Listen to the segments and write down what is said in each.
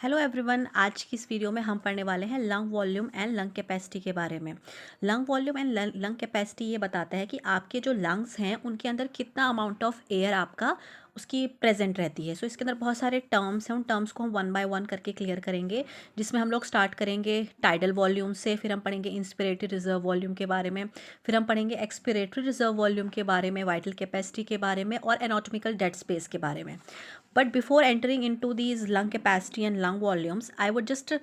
Hello everyone, आज की इस वीडियो में हम पढ़ने वाले हैं lung volume and lung capacity के बारे में। Lung volume and lung capacity ये बताता है कि आपके जो लंग्स हैं उनके अंदर कितना अमाउंट ऑफ एयर आपका उसकी प्रेजेंट रहती है। सो इसके अंदर बहुत सारे टर्म्स हैं, उन टर्म्स को हम वन बाय वन करके क्लियर करेंगे, जिसमें हम लोग स्टार्ट करेंगे टाइडल वॉल्यूम से, फिर हम पढ़ेंगे इंस्पिरेटरी रिजर्व वॉल्यूम के बारे में, फिर हम पढ़ेंगे एक्सपिरेटरी रिजर्व वॉल्यूम के बारे में, वाइटल कैपेसिटी के बारे में और एनाटॉमिकल डेड स्पेस के बारे में। But before entering into these lung capacity and lung volumes, I would just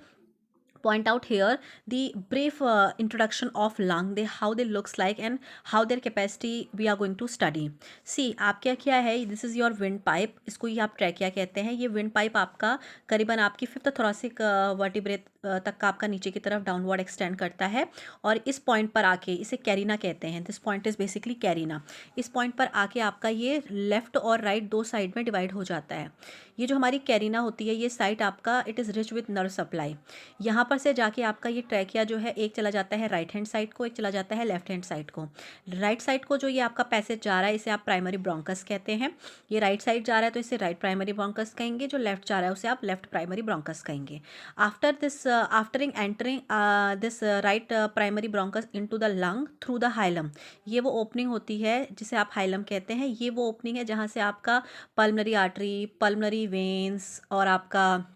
point out here the brief introduction of lung, they how they looks like and how their capacity we are going to study. See, आप क्या है, this is your wind pipe, इसको ही आप trachea कहते हैं। ये wind pipe आपका करीबन आपकी फिफ्थ थोरेसिक वर्टिब्रे तक का आपका नीचे की तरफ डाउनवर्ड एक्सटेंड करता है और इस पॉइंट पर आके इसे कैरिना कहते हैं। This point is basically carina. इस पॉइंट पर आके आपका ये लेफ्ट और राइट दो साइड में डिवाइड हो जाता है। ये जो हमारी कैरिना होती है, ये साइड आपका it is rich with nerve supply. यहाँ पर से जाके आपका ये ट्रैकिया जो है, एक चला जाता है राइट हैंड साइड को, एक चला जाता है लेफ्ट हैंड साइड को। राइट साइड को जो ये आपका पैसेज जा रहा है इसे आप प्राइमरी ब्रोंकस कहते हैं। ये राइट साइड जा रहा है तो इसे राइट प्राइमरी ब्रोंकस कहेंगे, जो लेफ्ट जा रहा है उसे आप लेफ्ट प्राइमरी ब्रोंकस कहेंगे। After this after entering this right primary bronchus into the lung through the hilum, ये वो ओपनिंग होती है जिसे आप हाइलम कहते हैं। ये वो ओपनिंग है जहाँ से आपका पल्मनरी आर्टरी, पल्मनरी वेन्स और आपका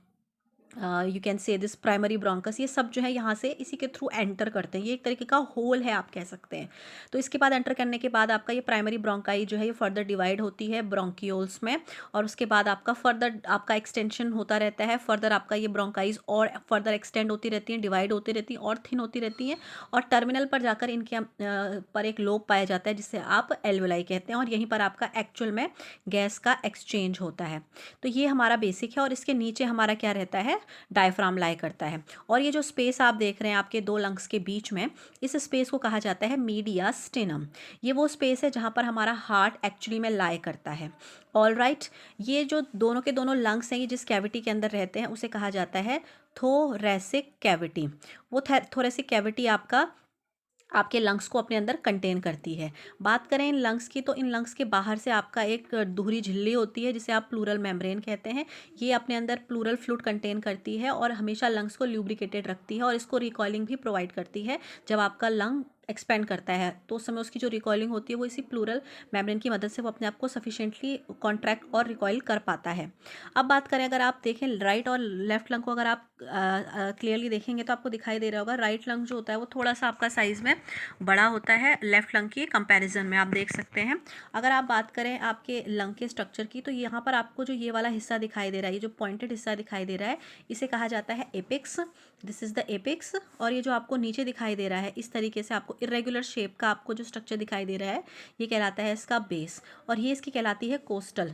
you can say this primary bronchus, ये सब जो है यहाँ से इसी के थ्रू एंटर करते हैं। ये एक तरीके का होल है आप कह सकते हैं। तो इसके बाद एंटर करने के बाद आपका ये प्राइमरी ब्रोंकाई जो है ये फर्दर डिवाइड होती है ब्रोंकियोल्स में, और उसके बाद आपका फर्दर आपका एक्सटेंशन होता रहता है। फर्दर आपका ये ब्रोंकाइज और फर्दर एक्सटेंड होती रहती हैं, डिवाइड होती रहती हैं और थिन होती रहती हैं, और टर्मिनल पर जाकर इनके पर एक लोब पाया जाता है जिसे आप एल्वेलाई कहते हैं, और यहीं पर आपका एक्चुअल में गैस का एक्सचेंज होता है। तो ये हमारा बेसिक है, और इसके नीचे हमारा क्या रहता है, डायफ्राम लाई करता है। और ये जो स्पेस आप देख रहे हैं आपके दो लंग्स के बीच में, इस स्पेस को कहा जाता है मीडिया स्टेनम। ये वो स्पेस है जहाँ पर हमारा हार्ट एक्चुअली में लाई करता है। ऑल राइट, ये जो दोनों के दोनों लंग्स हैं, ये जिस कैविटी के अंदर रहते हैं उसे कहा जाता है थोरेसिक कैविटी। वो थोरेसिक कैविटी आपका आपके लंग्स को अपने अंदर कंटेन करती है। बात करें इन लंग्स की, तो इन लंग्स के बाहर से आपका एक दोहरी झिल्ली होती है जिसे आप प्लूरल मेम्ब्रेन कहते हैं। ये अपने अंदर प्लूरल फ्लूइड कंटेन करती है और हमेशा लंग्स को ल्यूब्रिकेटेड रखती है, और इसको रिकॉइलिंग भी प्रोवाइड करती है। जब आपका लंग एक्सपेंड करता है तो उस समय उसकी जो रिकॉइलिंग होती है वो इसी प्लूरल मेम्ब्रेन की मदद से वो अपने आप को सफिशिएंटली कॉन्ट्रैक्ट और रिकॉइल कर पाता है। अब बात करें, अगर आप देखें राइट और लेफ्ट लंग को, अगर आप क्लियरली देखेंगे तो आपको दिखाई दे रहा होगा राइट लंग जो होता है वो थोड़ा सा आपका साइज़ में बड़ा होता है लेफ्ट लंग की कंपैरिजन में, आप देख सकते हैं। अगर आप बात करें आपके लंग के स्ट्रक्चर की, तो यहाँ पर आपको जो ये वाला हिस्सा दिखाई दे रहा है, ये जो पॉइंटेड हिस्सा दिखाई दे रहा है, इसे कहा जाता है apex. This is the apex. और ये जो आपको नीचे दिखाई दे रहा है इस तरीके से आपको इरेगुलर शेप का आपको जो स्ट्रक्चर दिखाई दे रहा है, ये कहलाता है इसका बेस, और ये इसकी कहलाती है कोस्टल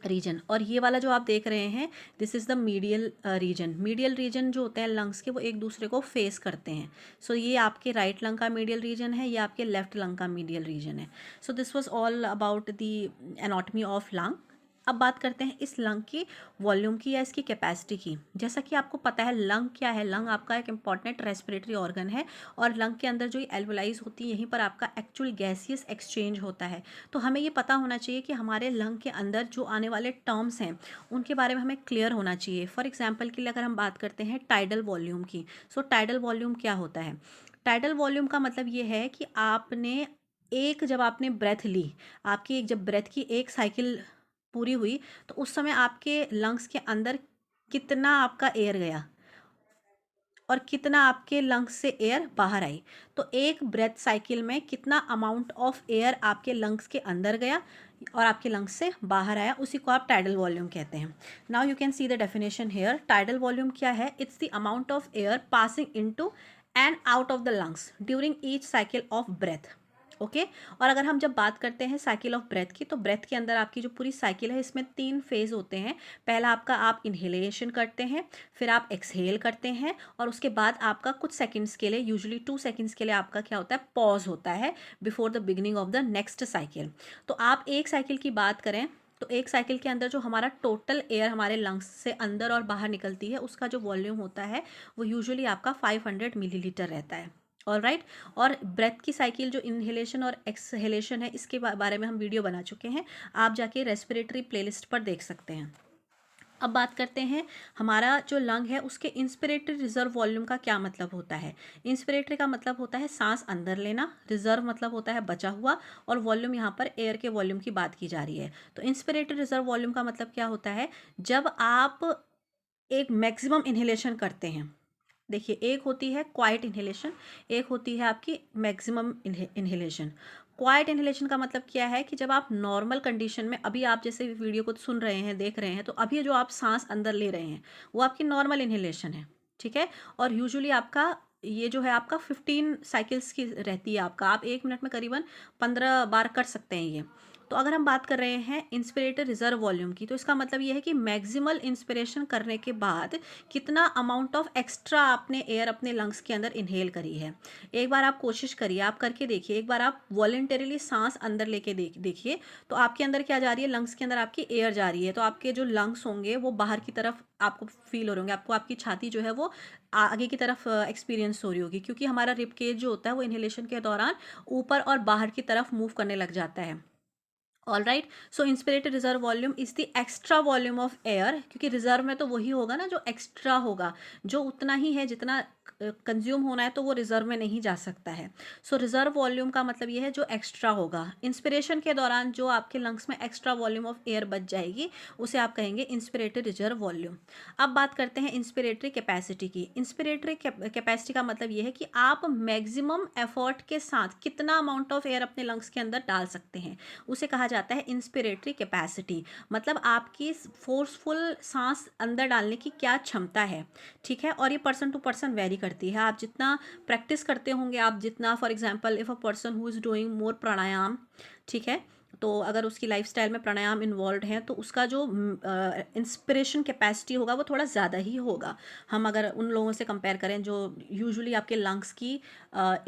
रीजन। और ये वाला जो आप देख रहे हैं, this is the medial region. Medial region जो होते हैं लंग्स के, वो एक दूसरे को फेस करते हैं। सो ये आपके राइट लंग का मीडियल रीजन है, ये आपके लेफ्ट लंग का मीडियल रीजन है। So this was all about the anatomy of lung. अब बात करते हैं इस लंग की वॉल्यूम की या इसकी कैपेसिटी की। जैसा कि आपको पता है लंग क्या है, लंग आपका एक इंपॉर्टेंट रेस्पिरेटरी ऑर्गन है, और लंग के अंदर जो एल्वोलाइज होती है यहीं पर आपका एक्चुअल गैसियस एक्सचेंज होता है। तो हमें ये पता होना चाहिए कि हमारे लंग के अंदर जो आने वाले टर्म्स हैं उनके बारे में हमें क्लियर होना चाहिए। फॉर एग्जाम्पल के लिए अगर हम बात करते हैं टाइडल वॉल्यूम की, सो टाइडल वॉल्यूम क्या होता है। टाइडल वॉल्यूम का मतलब ये है कि आपने जब आपने ब्रेथ ली, आपकी जब ब्रेथ की एक साइकिल पूरी हुई, तो उस समय आपके लंग्स के अंदर कितना आपका एयर गया और कितना आपके लंग्स से एयर बाहर आई। तो एक ब्रेथ साइकिल में कितना अमाउंट ऑफ एयर आपके लंग्स के अंदर गया और आपके लंग्स से बाहर आया, उसी को आप टाइडल वॉल्यूम कहते हैं। Now you can see the definition here. Tidal volume क्या है, it's the amount of air passing into and out of the lungs during each cycle of breath. Okay. और अगर हम जब बात करते हैं साइकिल ऑफ ब्रेथ की, तो ब्रेथ के अंदर आपकी जो पूरी साइकिल है इसमें 3 फेज होते हैं। पहला आपका आप इन्हेलेशन करते हैं, फिर आप एक्सहेल करते हैं, और उसके बाद आपका कुछ सेकंड्स के लिए, यूजुअली 2 सेकंड्स के लिए आपका क्या होता है, पॉज होता है before the beginning of the next cycle. तो आप एक साइकिल की बात करें तो एक साइकिल के अंदर जो हमारा टोटल एयर हमारे लंग्स से अंदर और बाहर निकलती है उसका जो वॉल्यूम होता है वो यूजुअली आपका 500 मिलीलीटर रहता है। All right. और ब्रेथ की साइकिल जो इनहेलेशन और एक्सहेलेशन है इसके बारे में हम वीडियो बना चुके हैं, आप जाके रेस्पिरेटरी प्लेलिस्ट पर देख सकते हैं। अब बात करते हैं हमारा जो लंग है उसके इंस्पिरेटरी रिजर्व वॉल्यूम का क्या मतलब होता है। इंस्पिरेटरी का मतलब होता है सांस अंदर लेना, रिजर्व मतलब होता है बचा हुआ, और वॉल्यूम यहाँ पर एयर के वॉल्यूम की बात की जा रही है। तो इंस्पिरेटरी रिजर्व वॉल्यूम का मतलब क्या होता है, जब आप एक मैक्सिमम इन्हेलेशन करते हैं। देखिए, एक होती है क्वाइट इन्हेलेशन, एक होती है आपकी मैक्सिमम इन्हेलेशन। क्वाइट इन्हेलेशन का मतलब क्या है कि जब आप नॉर्मल कंडीशन में, अभी आप जैसे वीडियो को सुन रहे हैं, देख रहे हैं, तो अभी जो आप सांस अंदर ले रहे हैं वो आपकी नॉर्मल इन्हेलेशन है, ठीक है। और यूजुअली आपका ये जो है आपका 15 साइकिल्स की रहती है, आपका आप 1 मिनट में करीबन 15 बार कर सकते हैं ये। तो अगर हम बात कर रहे हैं इंस्पिरेटर रिजर्व वॉल्यूम की, तो इसका मतलब ये है कि मैक्सिमल इंस्पिरेशन करने के बाद कितना अमाउंट ऑफ एक्स्ट्रा आपने एयर अपने लंग्स के अंदर इनहेल करी है। एक बार आप कोशिश करिए, आप करके देखिए, एक बार आप वॉलेंटरीली सांस अंदर लेके देखिए, तो आपके अंदर क्या जा रही है, लंग्स के अंदर आपकी एयर जा रही है, तो आपके जो लंग्स होंगे वो बाहर की तरफ आपको फील हो रहे होंगे, आपको आपकी छाती जो है वो आगे की तरफ एक्सपीरियंस हो रही होगी, क्योंकि हमारा रिब केज जो होता है वो इनहेलेशन के दौरान ऊपर और बाहर की तरफ मूव करने लग जाता है। All right, so inspirated reserve volume is the extra volume of air, क्योंकि रिजर्व में तो वही होगा ना जो एक्स्ट्रा होगा, जो उतना ही है जितना कंज्यूम होना है, तो वो रिजर्व में नहीं जा सकता है। सो रिजर्व वॉल्यूम का मतलब ये है जो एक्स्ट्रा होगा इंस्पिरेशन के दौरान, जो आपके लंग्स में एक्स्ट्रा वॉल्यूम ऑफ एयर बच जाएगी, उसे आप कहेंगे इंस्पिरेटेड रिजर्व वॉल्यूम। अब बात करते हैं इंस्पिरेटरी कैपेसिटी की। इंस्पिरेटरी कैपेसिटी का मतलब ये है कि आप मैक्सिमम एफर्ट के साथ कितना अमाउंट ऑफ एयर अपने लंग्स के अंदर डाल सकते हैं, उसे कहा जाता है इंस्पिरेटरी कैपेसिटी। मतलब आपकी फोर्सफुल सांस अंदर डालने की क्या क्षमता है, ठीक है। और ये पर्सन टू पर्सन वेरी करती है, आप जितना प्रैक्टिस करते होंगे, आप जितना, for example if a person who is doing more pranayama, ठीक है, तो अगर उसकी लाइफस्टाइल में प्राणायाम इन्वॉल्व है तो उसका जो इंस्पिरेशन कैपेसिटी होगा वो थोड़ा ज़्यादा ही होगा। हम अगर उन लोगों से कंपेयर करें जो यूजुअली आपके लंग्स की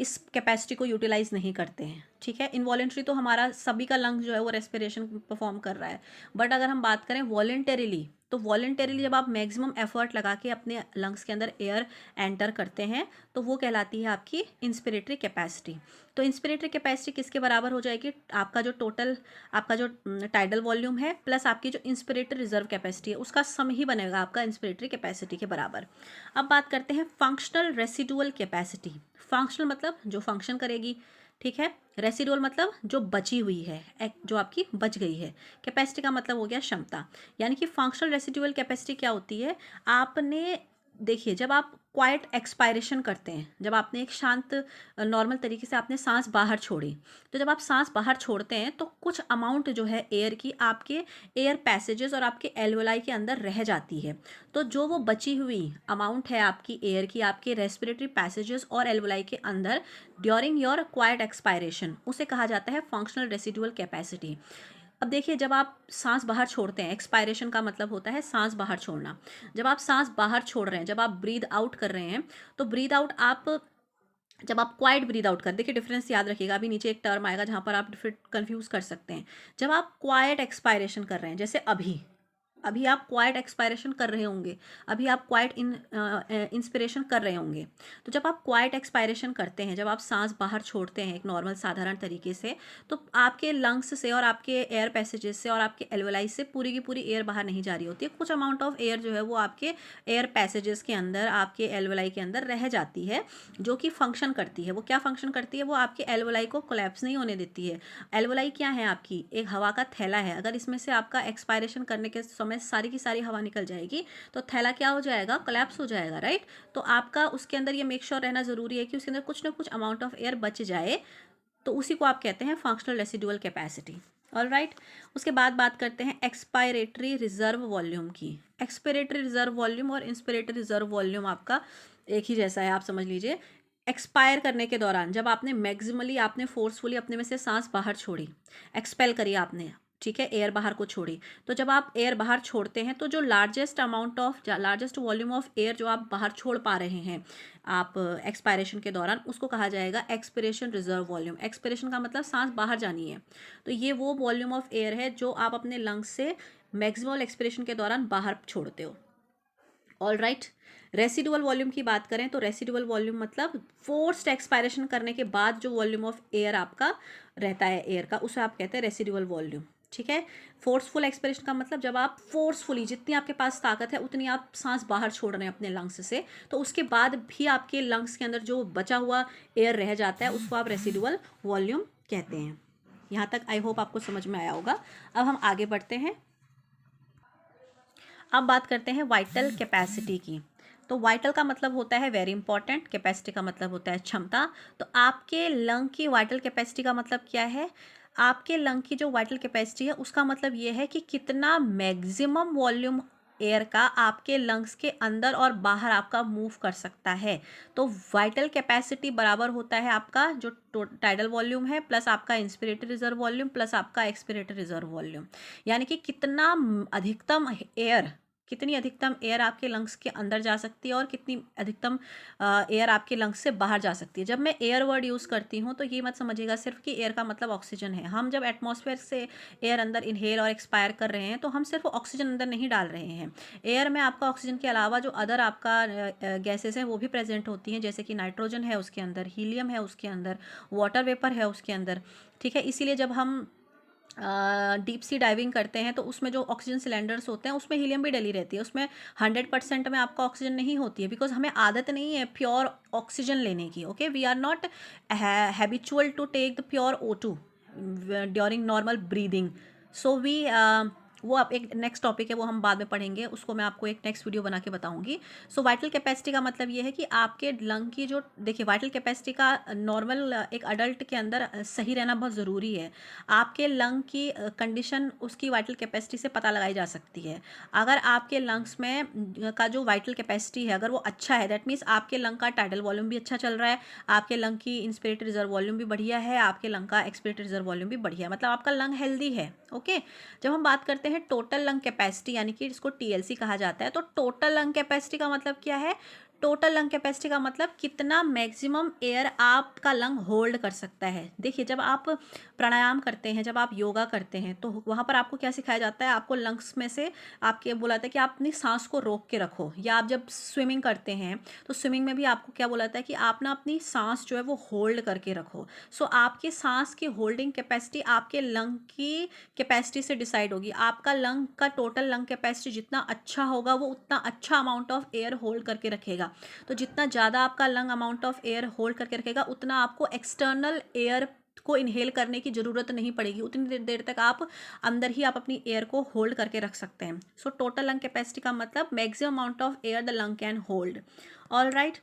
इस कैपेसिटी को यूटिलाइज नहीं करते हैं, ठीक है। इनवॉलेंट्री तो हमारा सभी का लंग्स जो है वो रेस्पिरेशन परफॉर्म कर रहा है, बट अगर हम बात करें वॉलेंटरीली, तो वॉलेंटरीली जब आप मैक्सिमम एफर्ट लगा के अपने लंग्स के अंदर एयर एंटर करते हैं, तो वो कहलाती है आपकी इंस्पिरेटरी कैपेसिटी। तो इंस्पिरेटरी कैपेसिटी किसके बराबर हो जाएगी, आपका जो टोटल, आपका जो टाइडल वॉल्यूम है प्लस आपकी जो इंस्पिरेटरी रिजर्व कैपेसिटी है, उसका सम ही बनेगा आपका इंस्पिरेटरी कैपेसिटी के बराबर। अब बात करते हैं फंक्शनल रेसिडुअल कैपेसिटी। फंक्शनल मतलब जो फंक्शन करेगी, ठीक है। रेसिडुअल मतलब जो बची हुई है, जो आपकी बच गई है। कैपेसिटी का मतलब हो गया क्षमता। यानी कि फंक्शनल रेसिडुअल कैपेसिटी क्या होती है, आपने देखिए, जब आप क्वाइट एक्सपायरेशन करते हैं, जब आपने एक शांत नॉर्मल तरीके से आपने सांस बाहर छोड़ी, तो जब आप सांस बाहर छोड़ते हैं तो कुछ अमाउंट जो है एयर की आपके एयर पैसेजेस और आपके एल्वोलाई के अंदर रह जाती है। तो जो वो बची हुई अमाउंट है आपकी एयर की आपके रेस्पिरेटरी पैसेजेस और एल्वोलाई के अंदर ड्यूरिंग योर क्वाइट एक्सपायरेशन, उसे कहा जाता है फंक्शनल रेसिडुअल कैपेसिटी। अब देखिए, जब आप सांस बाहर छोड़ते हैं, एक्सपायरेशन का मतलब होता है सांस बाहर छोड़ना। जब आप सांस बाहर छोड़ रहे हैं, जब आप ब्रीद आउट कर रहे हैं, तो ब्रीद आउट आप, जब आप क्वाइट ब्रीद आउट कर, देखिए डिफरेंस याद रखिएगा, अभी नीचे एक टर्म आएगा जहाँ पर आप फिर कंफ्यूज कर सकते हैं। जब आप क्वाइट एक्सपायरेशन कर रहे हैं, जैसे अभी अभी आप क्वाइट एक्सपायरेशन कर रहे होंगे, अभी आप क्वाइट इंस्पिरेशन कर रहे होंगे, तो जब आप क्वाइट एक्सपायरेशन करते हैं, जब आप सांस बाहर छोड़ते हैं एक नॉर्मल साधारण तरीके से, तो आपके लंग्स से और आपके एयर पैसेजेस से और आपके एल्वोलाई से पूरी की पूरी एयर बाहर नहीं जा रही होती है। कुछ अमाउंट ऑफ एयर जो है वो आपके एयर पैसेजेस के अंदर, आपके एल्वोलाई के अंदर रह जाती है, जो कि फंक्शन करती है। वो क्या फंक्शन करती है, वो आपके एल्वोलाई को कोलैप्स नहीं होने देती है। एल्वोलाई क्या है, आपकी एक हवा का थैला है। अगर इसमें से आपका एक्सपायरेशन करने के समय सारी की सारी हवा निकल जाएगी, तो थैला क्या हो जाएगा, कोलैप्स हो जाएगा, राइट। तो आपका उसके अंदर ये मेक श्योर रहना ज़रूरी है कि उसके अंदर कुछ ना कुछ अमाउंट ऑफ एयर बच जाए, तो उसी को आप कहते हैं functional residual capacity. All right, उसके बाद बात करते हैं एक्सपायरेटरी रिजर्व वॉल्यूम की। एक्सपायरेटरी रिजर्व वॉल्यूम और इंस्पिरेटरी रिजर्व वॉल्यूम आपका एक ही जैसा है, आप समझ लीजिए। एक्सपायर करने के दौरान जब आपने मैक्सिमली, आपने फोर्सफुली अपने में से सांस बाहर छोड़ी, एक्सपेल करी आपने, ठीक है, एयर बाहर को छोड़ी, तो जब आप एयर बाहर छोड़ते हैं तो जो लार्जेस्ट वॉल्यूम ऑफ एयर जो आप बाहर छोड़ पा रहे हैं आप एक्सपायरेशन के दौरान, उसको कहा जाएगा एक्सपिरेशन रिजर्व वॉल्यूम। एक्सपिरेशन का मतलब सांस बाहर जानी है, तो ये वो वॉल्यूम ऑफ एयर है जो आप अपने लंग्स से मैक्सिमल एक्सपिरेशन के दौरान बाहर छोड़ते हो। ऑल राइट, रेसिडुअल वॉल्यूम की बात करें तो रेसिडुअल वॉल्यूम मतलब फोर्स्ड एक्सपायरेशन करने के बाद जो वॉल्यूम ऑफ एयर आपका रहता है एयर का, उसे आप कहते हैं रेसिडुअल वॉल्यूम, ठीक है। फोर्सफुल एक्सपिरेशन का मतलब जब आप फोर्सफुली, जितनी आपके पास ताकत है उतनी आप सांस बाहर छोड़ रहे हैं अपने लंग्स से, तो उसके बाद भी आपके लंग्स के अंदर जो बचा हुआ एयर रह जाता है उसको आप रेसिडुअल वॉल्यूम कहते हैं। यहाँ तक आई होप आपको समझ में आया होगा। अब हम आगे बढ़ते हैं। अब बात करते हैं वाइटल कैपेसिटी की। तो वाइटल का मतलब होता है वेरी इंपॉर्टेंट, कैपेसिटी का मतलब होता है क्षमता। तो आपके लंग की वाइटल कैपेसिटी का मतलब क्या है? आपके लंग की जो वाइटल कैपेसिटी है उसका मतलब ये है कि कितना मैक्सिमम वॉल्यूम एयर का आपके लंग्स के अंदर और बाहर आपका मूव कर सकता है। तो वाइटल कैपेसिटी बराबर होता है आपका जो टाइडल वॉल्यूम है प्लस आपका इंस्पिरेटरी रिजर्व वॉल्यूम प्लस आपका एक्सपिरेटरी रिजर्व वॉल्यूम। यानी कि कितनी अधिकतम एयर आपके लंग्स के अंदर जा सकती है और कितनी अधिकतम एयर आपके लंग्स से बाहर जा सकती है। जब मैं एयर वर्ड यूज़ करती हूँ तो ये मत समझिएगा सिर्फ कि एयर का मतलब ऑक्सीजन है। हम जब एटमॉस्फेयर से एयर अंदर इनहेल और एक्सपायर कर रहे हैं तो हम सिर्फ ऑक्सीजन अंदर नहीं डाल रहे हैं। एयर में आपका ऑक्सीजन के अलावा जो अदर आपका गैसेस हैं वो भी प्रेजेंट होती हैं, जैसे कि नाइट्रोजन है उसके अंदर, हीलियम है उसके अंदर, वाटर वेपर है उसके अंदर। ठीक है, इसीलिए जब हम डीप सी डाइविंग करते हैं तो उसमें जो ऑक्सीजन सिलेंडर्स होते हैं उसमें हीलियम भी डली रहती है। उसमें 100% में आपका ऑक्सीजन नहीं होती है, बिकॉज हमें आदत नहीं है प्योर ऑक्सीजन लेने की। Okay, we are not habitual to take the pure O2 during normal breathing. So we वो आप एक नेक्स्ट टॉपिक है, वो हम बाद में पढ़ेंगे, उसको मैं आपको एक नेक्स्ट वीडियो बना के बताऊंगी। सो वाइटल कैपेसिटी का मतलब ये है कि आपके लंग की जो, देखिए वाइटल कैपेसिटी का नॉर्मल एक अडल्ट के अंदर सही रहना बहुत ज़रूरी है। आपके लंग की कंडीशन उसकी वाइटल कैपेसिटी से पता लगाई जा सकती है। अगर आपके लंग्स में का जो वाइटल कैपेसिटी है अगर वो अच्छा है, दैट मीन्स आपके लंग का टाइडल वॉल्यूम भी अच्छा चल रहा है, आपके लंग की इंस्पिरेटरी रिजर्व वॉल्यूम भी बढ़िया है, आपके लंग का एक्सपिरेटरी रिजर्व वॉल्यूम भी बढ़िया है, मतलब आपका लंग हेल्दी है। ओके, जब हम बात करते हैं टोटल लंग कैपेसिटी यानी कि इसको TLC कहा जाता है, तो टोटल लंग कैपेसिटी का मतलब क्या है? टोटल लंग कैपेसिटी का मतलब कितना मैक्सिमम एयर आपका लंग होल्ड कर सकता है। देखिए, जब आप प्राणायाम करते हैं, जब आप योगा करते हैं, तो वहाँ पर आपको क्या सिखाया जाता है? आपको लंग्स में से आपके बोला जाता है कि आप अपनी सांस को रोक के रखो। या आप जब स्विमिंग करते हैं तो स्विमिंग में भी आपको क्या बोला जाता है कि आप ना अपनी सांस जो है वो होल्ड करके रखो। सो आपकी सांस की होल्डिंग कैपेसिटी आपके लंग की कैपेसिटी से डिसाइड होगी। आपका लंग का टोटल लंग कैपेसिटी जितना अच्छा होगा वो उतना अच्छा अमाउंट ऑफ एयर होल्ड करके रखेगा। तो जितना ज़्यादा आपका lung amount of air hold करके रखेगा उतना आपको एक्सटर्नल एयर को इनहेल करने की ज़रूरत नहीं पड़ेगी, उतनी देर तक आप अंदर ही आप अपनी एयर को होल्ड करके रख सकते हैं। सो टोटल लंग कैपेसिटी का मतलब maximum amount of air the lung can hold. All right.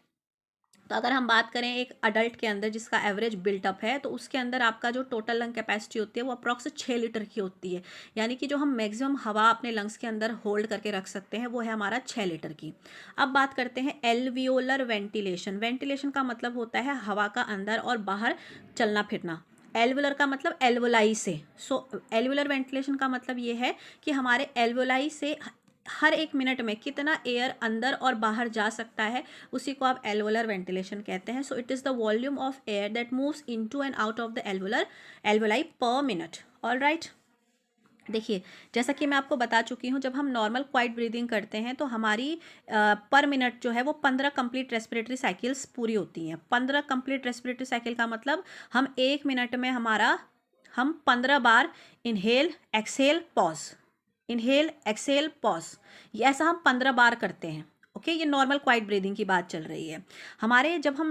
तो अगर हम बात करें एक अडल्ट के अंदर जिसका एवरेज बिल्टअप है, तो उसके अंदर आपका जो टोटल लंग कैपेसिटी होती है वो अप्रॉक्स 6 लीटर की होती है। यानी कि जो हम मैक्सिमम हवा अपने लंग्स के अंदर होल्ड करके रख सकते हैं वो है हमारा 6 लीटर की। अब बात करते हैं एल्वियोलर वेंटिलेशन। वेंटिलेशन का मतलब होता है हवा का अंदर और बाहर चलना फिरना। एल्वुलर का मतलब एल्वोलाई से। सो एल्वुलर वेंटिलेशन का मतलब ये है कि हमारे एल्वोलाई से हर एक मिनट में कितना एयर अंदर और बाहर जा सकता है, उसी को आप एल्वोलर वेंटिलेशन कहते हैं। So it is the volume of air that moves into and out of the alveoli पर मिनट। All right. देखिए, जैसा कि मैं आपको बता चुकी हूँ, जब हम नॉर्मल क्वाइट ब्रीदिंग करते हैं तो हमारी पर मिनट जो है वो 15 कंप्लीट रेस्पिरेटरी साइकिल्स पूरी होती हैं। 15 कंप्लीट रेस्पिरेटरी साइकिल का मतलब हम 1 मिनट में हम 15 बार inhale exhale pause, inhale exhale pause, ये ऐसा हम 15 बार करते हैं। ओके, ये नॉर्मल क्वाइट ब्रीदिंग की बात चल रही है। हमारे जब हम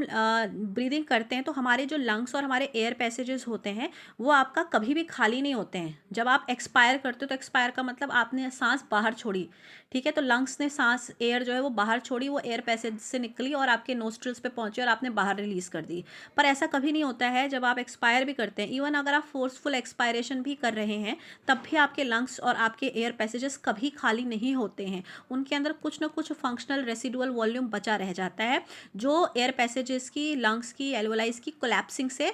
ब्रीदिंग करते हैं तो हमारे जो लंग्स और हमारे एयर पैसेजेस होते हैं वो आपका कभी भी खाली नहीं होते हैं। जब आप एक्सपायर करते हो तो एक्सपायर का मतलब आपने सांस बाहर छोड़ी, ठीक है, तो लंग्स ने सांस एयर जो है वो बाहर छोड़ी, वो एयर पैसेज से निकली और आपके नोस्ट्रल्स पे पहुंची और आपने बाहर रिलीज़ कर दी। पर ऐसा कभी नहीं होता है जब आप एक्सपायर भी करते हैं। इवन अगर आप फोर्सफुल एक्सपायरेशन भी कर रहे हैं तब भी आपके लंग्स और आपके एयर पैसेजेस कभी खाली नहीं होते हैं। उनके अंदर कुछ ना कुछ फंक्शनल रेसिडुअल वॉल्यूम बचा रह जाता है जो एयर पैसेजेस की, लंग्स की, एल्वोलाइज की कोलैप्सिंग से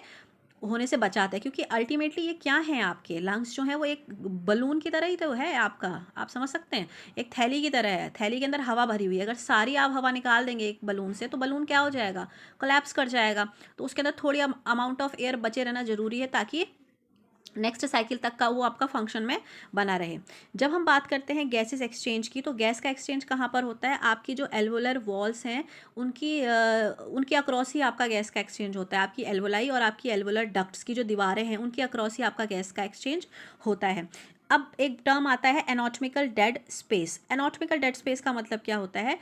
होने से बचाता है। क्योंकि अल्टीमेटली ये क्या है, आपके लंग्स जो है वो एक बलून की तरह ही तो है आपका, आप समझ सकते हैं, एक थैली की तरह है। थैली के अंदर हवा भरी हुई है, अगर सारी आप हवा निकाल देंगे एक बलून से तो बलून क्या हो जाएगा? कोलैप्स कर जाएगा। तो उसके अंदर थोड़ी अमाउंट ऑफ एयर बचे रहना जरूरी है ताकि नेक्स्ट साइकिल तक का वो आपका फंक्शन में बना रहे। जब हम बात करते हैं गैसेस एक्सचेंज की, तो गैस का एक्सचेंज कहाँ पर होता है? आपकी जो एल्वोलर वॉल्स हैं उनकी अक्रॉस ही आपका गैस का एक्सचेंज होता है। आपकी एल्वोलाई और आपकी एल्वोलर डक्ट्स की जो दीवारें हैं उनकी अक्रॉस ही आपका गैस का एक्सचेंज होता है। अब एक टर्म आता है anatomical dead space. Anatomical dead space का मतलब क्या होता है?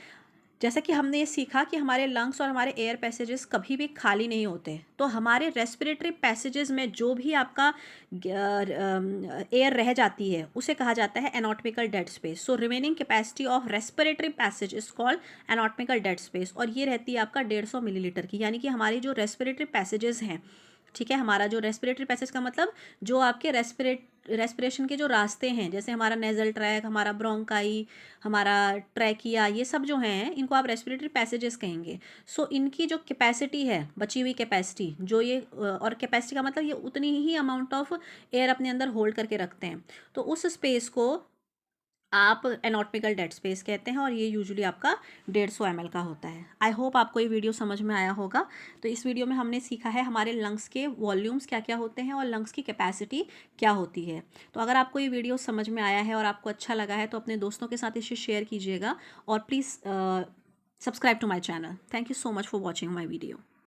जैसा कि हमने ये सीखा कि हमारे लंग्स और हमारे एयर पैसेजेस कभी भी खाली नहीं होते, तो हमारे रेस्पिरेटरी पैसेजेस में जो भी आपका एयर रह जाती है उसे कहा जाता है anatomical dead space. So remaining capacity of respiratory passage is called anatomical dead space, और ये रहती है आपका 150 मिलीलीटर की। यानी कि हमारी जो रेस्पिरेटरी पैसेजेस हैं, ठीक है, हमारा जो रेस्पिरेटरी पैसेज का मतलब जो आपके रेस्पिरेशन के जो रास्ते हैं, जैसे हमारा नेजल ट्रैक, हमारा ब्रोंकाई, हमारा ट्रैकिया, ये सब जो हैं इनको आप रेस्पिरेटरी पैसेजेस कहेंगे। सो इनकी जो कैपेसिटी है, बची हुई कैपेसिटी जो ये और कैपेसिटी का मतलब ये उतनी ही अमाउंट ऑफ एयर अपने अंदर होल्ड करके रखते हैं, तो उस स्पेस को आप एनाटॉमिकल डेड स्पेस कहते हैं, और ये यूजुअली आपका 150 ml का होता है। आई होप आपको ये वीडियो समझ में आया होगा। तो इस वीडियो में हमने सीखा है हमारे लंग्स के वॉल्यूम्स क्या क्या होते हैं और लंग्स की कैपेसिटी क्या होती है। तो अगर आपको ये वीडियो समझ में आया है और आपको अच्छा लगा है तो अपने दोस्तों के साथ इसे शेयर कीजिएगा, और please subscribe to my channel. Thank you so much for watching my video.